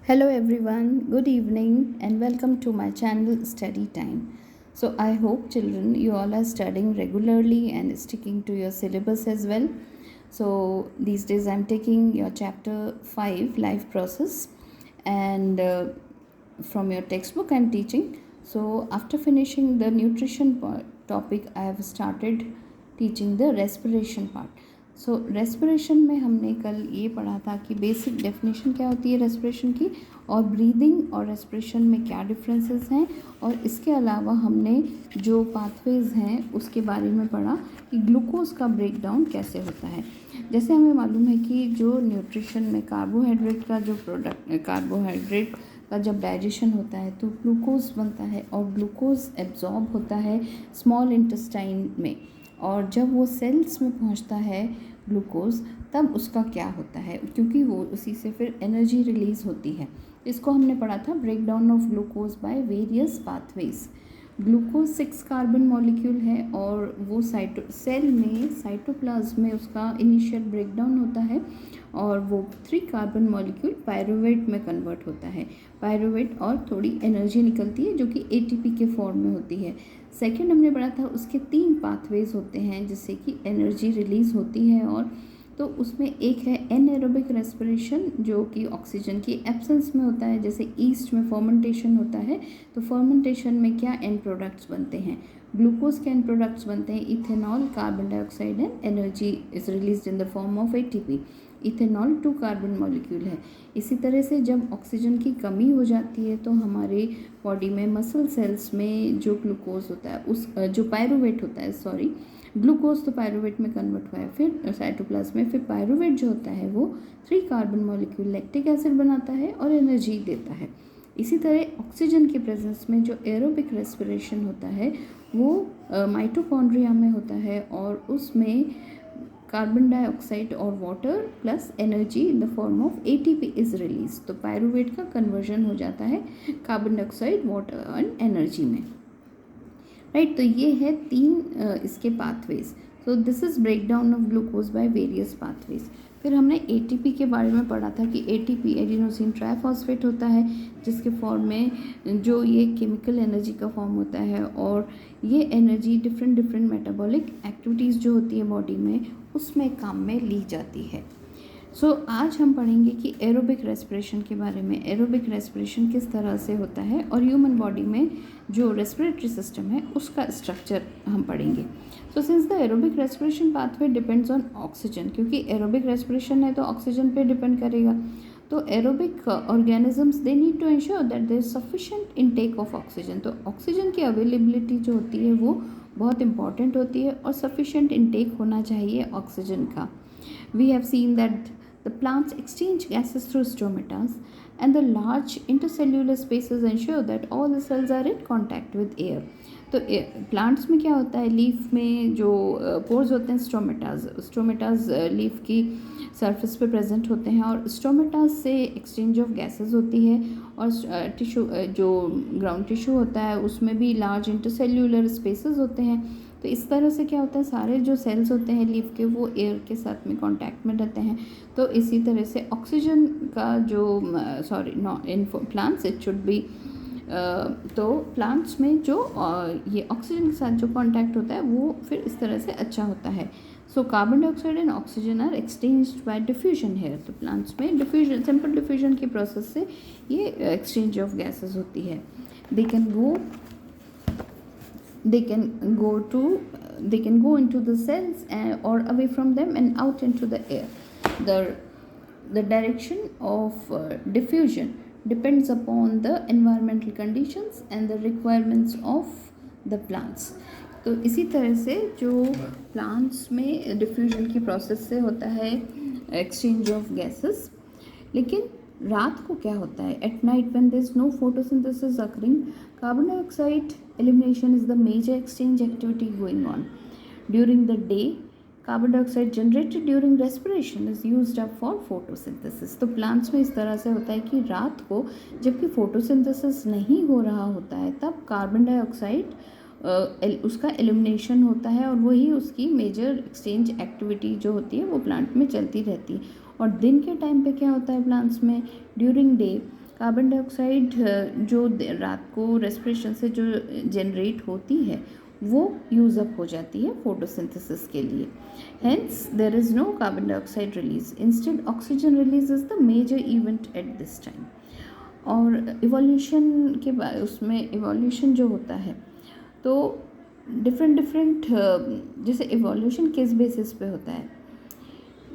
Hello everyone, good evening and welcome to my channel Study Time. So I hope children you all are studying regularly and sticking to your syllabus as well. So these days I'm taking your chapter 5 life process and from your textbook I'm teaching. So after finishing the nutrition topic I have started teaching the respiration part. So respiration में हमने कल ये पढ़ा था कि basic definition क्या होती है रेस्पिरेशन की और ब्रीदिंग और रेस्पिरेशन में क्या डिफरेंसेस हैं और इसके अलावा हमने जो पाथवेज हैं उसके बारे में पढ़ा कि ग्लूकोज का ब्रेकडाउन कैसे होता है। जैसे हमें मालूम है कि जो न्यूट्रिशन में कार्बोहाइड्रेट का जो प्रोडक्ट कार्बोहाइड्रेट का जब डाइजेशन होता है तो ग्लूकोज बनता है और ग्लूकोज एब्जॉर्ब होता है स्मॉल इंटेस्टाइन में और जब वो सेल्स में पहुंचता है ग्लूकोज तब उसका क्या होता है क्योंकि वो उसी से फिर एनर्जी रिलीज़ होती है। इसको हमने पढ़ा था break down of glucose by various pathways. Glucose 6 carbon molecule है और वो सेल में साइटोप्लाज्म में उसका इनिशियल ब्रेकडाउन होता है और वो 3 कार्बन मॉलिक्यूल पायरुवेट में कन्वर्ट होता है। पायरुवेट और थोड़ी एनर्जी निकलती है जो कि एटीपी के फॉर्म में होती है। सेकेंड हमने पढ़ा था उसके 3 पाथवेज होते हैं जिससे कि एनर्जी रिलीज़ होती है और तो उसमें एक है एनएरोबिक रेस्पिरेशन जो कि ऑक्सीजन की एब्सेंस में होता है। जैसे ईस्ट में फर्मेंटेशन होता है तो फर्मेंटेशन में क्या एंड प्रोडक्ट्स बनते हैं, ग्लूकोज के एंड प्रोडक्ट्स बनते हैं ethanol, carbon dioxide and energy is released in the form of ATP. Ethanol 2 carbon molecule है। इसी तरह से जब ऑक्सीजन की कमी हो जाती है तो हमारे बॉडी में मसल सेल्स में जो ग्लूकोज होता है उस जो पायरुवेट होता है ग्लूकोज तो पायरुवेट में कन्वर्ट हुआ है फिर साइटोप्लाज्म में, फिर पायरुवेट जो होता है वो 3 कार्बन मॉलिक्यूल लैक्टिक एसिड बनाता है और एनर्जी देता है। इसी तरह ऑक्सीजन के प्रेजेंस में जो एरोबिक रेस्पिरेशन होता है वो माइटोकॉन्ड्रिया में होता है और उसमें कार्बन डाइऑक्साइड और water plus energy in the form of ATP is release. तो पायरुवेट का कन्वर्जन हो जाता है carbon dioxide, water and energy में, राइट। तो ये है 3 इसके pathways. So this is break down of glucose by various pathways. फिर हमने एटीपी के बारे में पढ़ा था कि एटीपी एडिनोसिन ट्राइफॉस्फेट होता है जिसके फॉर्म में जो ये केमिकल एनर्जी का फॉर्म होता है और ये एनर्जी डिफरेंट मेटाबॉलिक एक्टिविटीज़ जो होती है बॉडी में उसमें काम में ली जाती है। सो आज हम पढ़ेंगे कि एरोबिक रेस्पिरेशन के बारे में, एरोबिक रेस्पिरेशन किस तरह से होता है और ह्यूमन बॉडी में जो रेस्पिरेटरी सिस्टम है उसका स्ट्रक्चर हम पढ़ेंगे। So since the aerobic respiration pathway depends on oxygen, क्योंकि एरोबिक रेस्पिरेशन है तो ऑक्सीजन पे डिपेंड करेगा। तो aerobic organisms they need to ensure that there is sufficient intake of oxygen. तो ऑक्सीजन की अवेलेबिलिटी जो होती है वो बहुत इंपॉर्टेंट होती है और सफिशिएंट इनटेक होना चाहिए ऑक्सीजन का। We have seen that the plants exchange gases through stomatas and the large intercellular spaces ensure that all the cells are in contact with air. तो प्लांट्स में क्या होता है, लीफ में जो पोर्स होते हैं स्टोमेटाज लीफ की सरफेस पे प्रेजेंट होते हैं और स्टोमेटाज से एक्सचेंज ऑफ गैसेस होती है और टिश्यू जो ग्राउंड टिश्यू होता है उसमें भी लार्ज इंटरसेल्यूलर स्पेसेस होते हैं। तो इस तरह से क्या होता है सारे जो सेल्स होते हैं लीफ के वो एयर के साथ में कांटेक्ट में रहते हैं। तो इसी तरह से ऑक्सीजन का जो in plants it should be तो प्लांट्स में जो ये ऑक्सीजन के साथ जो कांटेक्ट होता है वो फिर इस तरह से अच्छा होता है। So carbon dioxide and oxygen are exchanged by diffusion here. तो प्लांट्स में डिफ्यूजन, सिंपल डिफ्यूजन के प्रोसेस से ये एक्सचेंज ऑफ गैसेस होती है। दे can go into the cells or away from them and out into the air. The direction of diffusion depends upon the environmental conditions and the requirements of the plants. तो इसी तरह से जो plants में diffusion की process से होता है एक्सचेंज ऑफ गैसेस। लेकिन रात को क्या होता है, at night when there is no photosynthesis occurring, carbon dioxide elimination is the major exchange activity going on. During the day, carbon dioxide generated during respiration is used up for photosynthesis. तो plants में इस तरह से होता है कि रात को जबकि फोटोसिंथेसिस नहीं हो रहा होता है तब कार्बन डाइऑक्साइड उसका एलिमिनेशन होता है और वही उसकी मेजर एक्सचेंज एक्टिविटी जो होती है वो प्लांट में चलती रहती है। और दिन के टाइम पे क्या होता है प्लांट्स में, ड्यूरिंग डे कार्बन डाइऑक्साइड जो रात को रेस्पिरेशन से जो जनरेट होती है वो यूज़ अप हो जाती है फोटोसिंथेसिस के लिए. Hence there is no carbon dioxide release. Instead oxygen release is the major event at this time. और इवोल्यूशन के बाद उसमें इवोल्यूशन जो होता है तो डिफरेंट जैसे इवोल्यूशन किस बेसिस पे होता है,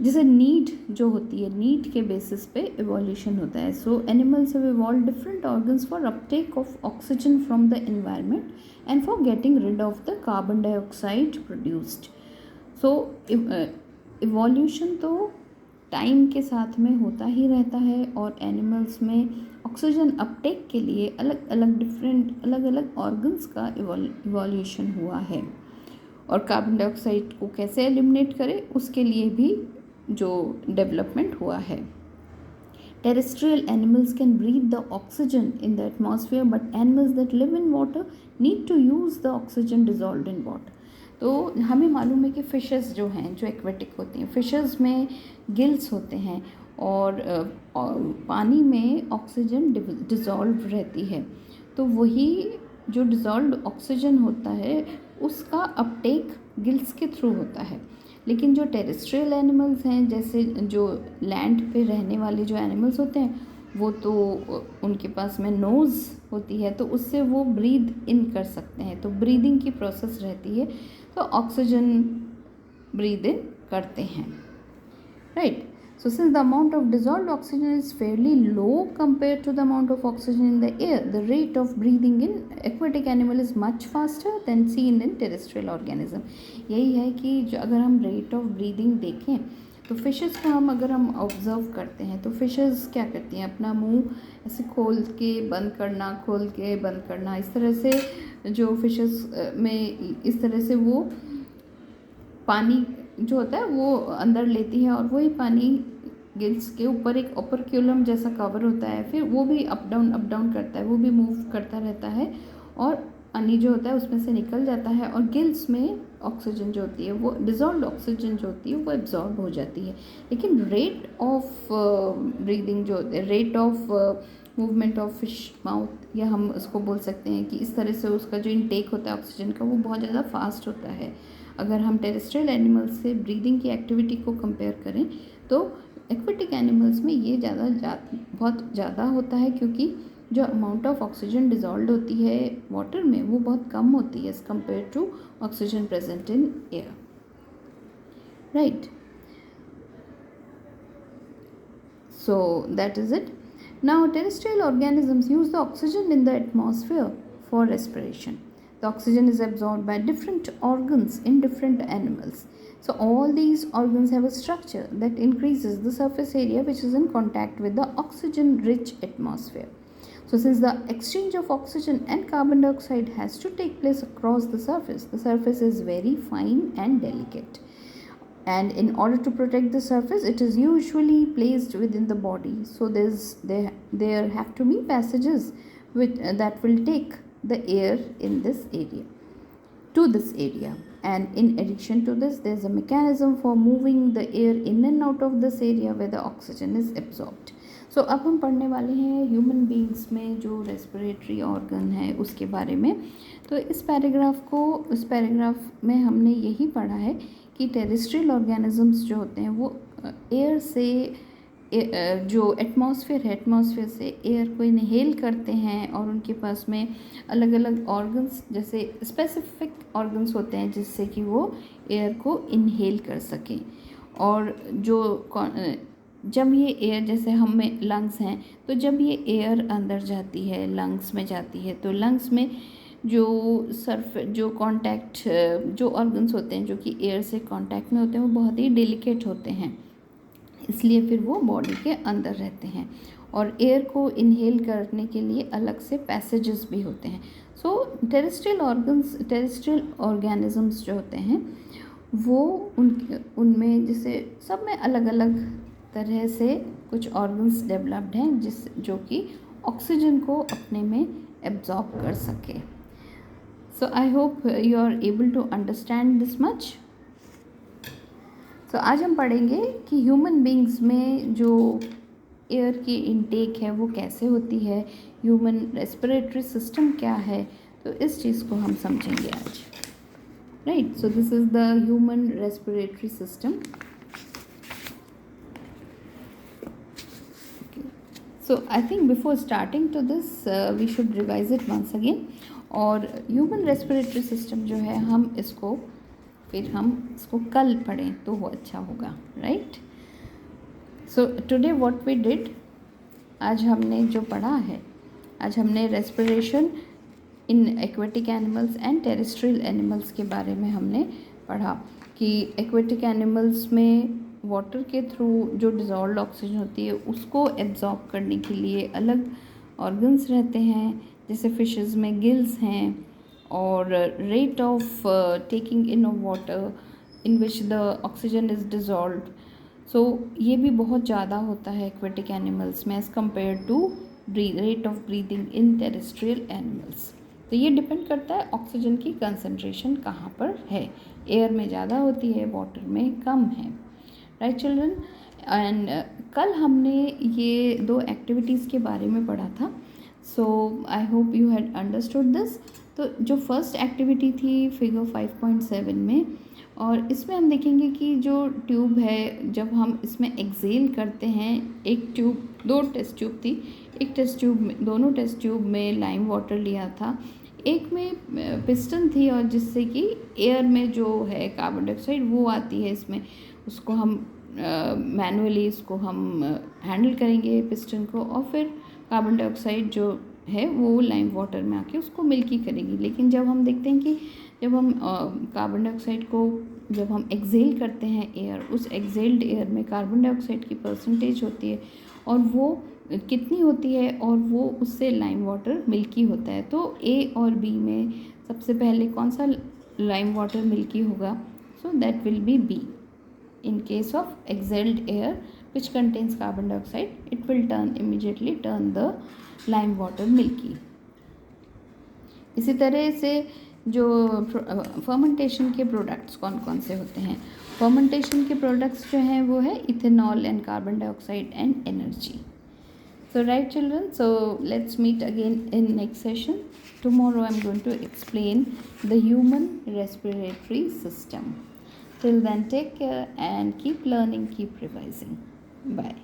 जैसे नीड जो होती है, नीड के बेसिस पे इवोल्यूशन होता है. So animals have evolve different organs for uptake of oxygen from the environment and for getting rid of the carbon dioxide produced. So evolution तो टाइम के साथ में होता ही रहता है और एनिमल्स में ऑक्सीजन अपटेक के लिए अलग अलग ऑर्गन्स का इवोल्यूशन हुआ है. और कार्बन डाइऑक्साइड को कैसे एलिमिनेट करें उसके लिए भी जो डेवलपमेंट हुआ है. Terrestrial animals can breathe the oxygen in the atmosphere but animals that live in water need to use the oxygen dissolved in water. तो हमें मालूम है कि फ़िशेस जो हैं जो एक्वेटिक होती हैं, फ़िशेस में गिल्स होते हैं और पानी में ऑक्सीजन डिज़ोल्व रहती है. तो वही जो डिज़ोल्व्ड ऑक्सीजन होता है उसका अपटेक गिल्स के थ्रू होता है. लेकिन जो टेरेस्ट्रियल एनिमल्स हैं, जैसे जो लैंड पे रहने वाले जो एनिमल्स होते हैं, वो तो उनके पास में नोज़ होती है तो उससे वो ब्रीद इन कर सकते हैं. तो ब्रीदिंग की प्रोसेस रहती है तो ऑक्सीजन ब्रीद इन करते हैं, right. So since the amount of dissolved oxygen is fairly low compared to the amount of oxygen in the air, the rate of breathing in aquatic animal is much faster than seen in terrestrial organism. यही है कि जो अगर हम rate of breathing देखें तो fishes का अगर हम ऑब्ज़र्व करते हैं तो फिशेस क्या करती हैं, अपना मुंह ऐसे खोल के बंद करना, खोल के बंद करना, इस तरह से जो फिशेस में इस तरह से वो पानी जो होता है वो अंदर लेती है और वही पानी गिल्स के ऊपर एक ओपरक्यूलम जैसा कवर होता है, फिर वो भी अप डाउन करता है, वो भी मूव करता रहता है और पानी जो होता है उसमें से निकल जाता है और गिल्स में ऑक्सीजन जो होती है वो डिज़ोल्व्ड ऑक्सीजन जो होती है वो एब्जॉर्ब हो जाती है. लेकिन रेट ऑफ ब्रीदिंग जो होते हैं, rate of movement of fish mouth, या हम उसको बोल सकते हैं कि इस तरह से उसका जो इनटेक होता है ऑक्सीजन का वो बहुत ज़्यादा फास्ट होता है. अगर हम टेरेस्ट्रियल एनिमल्स से ब्रीदिंग की एक्टिविटी को कंपेयर करें तो एक्वेटिक एनिमल्स में ये बहुत ज़्यादा होता है, क्योंकि जो अमाउंट ऑफ ऑक्सीजन डिज़ोल्व होती है वाटर में वो बहुत कम होती है as compare to oxygen present in air, right. So that is it. Now terrestrial organisms use the oxygen in the atmosphere for respiration. The oxygen is absorbed by different organs in different animals. So all these organs have a structure that increases the surface area which is in contact with the oxygen rich atmosphere. So since the exchange of oxygen and carbon dioxide has to take place across the surface is very fine and delicate. And in order to protect the surface, it is usually placed within the body. So there have to be passages that will take the air in this area, and in addition to this there is a mechanism for moving the air in and out of this area where the oxygen is absorbed. So अब हम पढ़ने वाले हैं human beings में जो respiratory organ है उसके बारे में. तो इस पैराग्राफ में हमने यही पढ़ा है कि टेरेस्ट्रियल ऑर्गेनिजम्स जो होते हैं वो एयर से जो एटमॉस्फेयर है, एटमॉस्फेयर से एयर को इनहेल करते हैं और उनके पास में अलग अलग ऑर्गन्स, जैसे स्पेसिफिक ऑर्गन्स होते हैं जिससे कि वो एयर को इनहेल कर सकें. और जब ये एयर, जैसे हम में लंग्स हैं, तो जब ये एयर अंदर जाती है, लंग्स में जाती है, तो लंग्स में जो कॉन्टैक्ट जो ऑर्गन्स होते हैं जो कि एयर से कॉन्टैक्ट में होते हैं वो बहुत ही डेलिकेट होते हैं, इसलिए फिर वो बॉडी के अंदर रहते हैं. और एयर को इनहेल करने के लिए अलग से पैसेजेस भी होते हैं. सो टेरेस्ट्रियल ऑर्गेनिजम्स जो होते हैं वो उनमें जैसे सब में अलग अलग तरह से कुछ ऑर्गन्स डेवलप्ड हैं जो कि ऑक्सीजन को अपने में एब्जॉर्ब कर सके. So I hope you are able to understand this much. तो आज हम पढ़ेंगे कि ह्यूमन बींग्स में जो एयर की इनटेक है वो कैसे होती है, ह्यूमन रेस्पिरेटरी सिस्टम क्या है, तो इस चीज़ को हम समझेंगे आज, right. So this is the human respiratory system. So I think before starting to this we should revise it once again. और ह्यूमन रेस्पिरेटरी सिस्टम जो है हम इसको कल पढ़ें तो वो अच्छा होगा, right. So today what we did, आज हमने जो पढ़ा है, आज हमने respiration in aquatic animals and terrestrial animals के बारे में हमने पढ़ा कि एक्वेटिक एनिमल्स में वाटर के थ्रू जो डिज़ोल्व्ड ऑक्सीजन होती है उसको एब्जॉर्ब करने के लिए अलग ऑर्गन्स रहते हैं, जैसे फिशेस में गिल्स हैं, और rate of taking in of water in which the oxygen is dissolved. So ये भी बहुत ज़्यादा होता है एक्वेटिक एनिमल्स में as compare to rate of breathing in terrestrial animals. तो ये डिपेंड करता है ऑक्सीजन की कंसंट्रेशन कहाँ पर है, एयर में ज़्यादा होती है, वाटर में कम है, राइट चिल्ड्रन. एंड कल हमने ये 2 एक्टिविटीज़ के बारे में पढ़ा था. So I hope you had understood this. तो जो फर्स्ट एक्टिविटी थी फिगर 5.7 में, और इसमें हम देखेंगे कि जो ट्यूब है जब हम इसमें एक्सेल करते हैं, एक ट्यूब, 2 टेस्ट ट्यूब थी, एक टेस्ट ट्यूब में, दोनों टेस्ट ट्यूब में लाइम वाटर लिया था, एक में पिस्टन थी, और जिससे कि एयर में जो है कार्बन डाइऑक्साइड वो आती है इसमें, उसको हम मैनुअली इसको हम हैंडल करेंगे पिस्टन को, और फिर कार्बन डाइऑक्साइड जो है वो लाइम वाटर में आके उसको मिल्की करेगी. लेकिन जब हम देखते हैं कि जब हम कार्बन डाइऑक्साइड को जब हम एक्सेल करते हैं एयर, उस एक्सेल्ड एयर में कार्बन डाइऑक्साइड की परसेंटेज होती है और वो कितनी होती है, और वो उससे लाइम वाटर मिल्की होता है. तो ए और बी में सबसे पहले कौन सा लाइम वाटर मिल्की होगा? So that will be B. In case of exhaled air which contains carbon dioxide, it will immediately turn the lime water milky. इसी तरह से जो फर्मेंटेशन के प्रोडक्ट्स कौन कौन से होते हैं, फर्मेंटेशन के प्रोडक्ट्स जो हैं वो है ethanol and carbon dioxide and energy. So right children, so let's meet again in next session. Tomorrow I'm going to explain the human respiratory system. Till then, take care and keep learning, keep revising. Bye.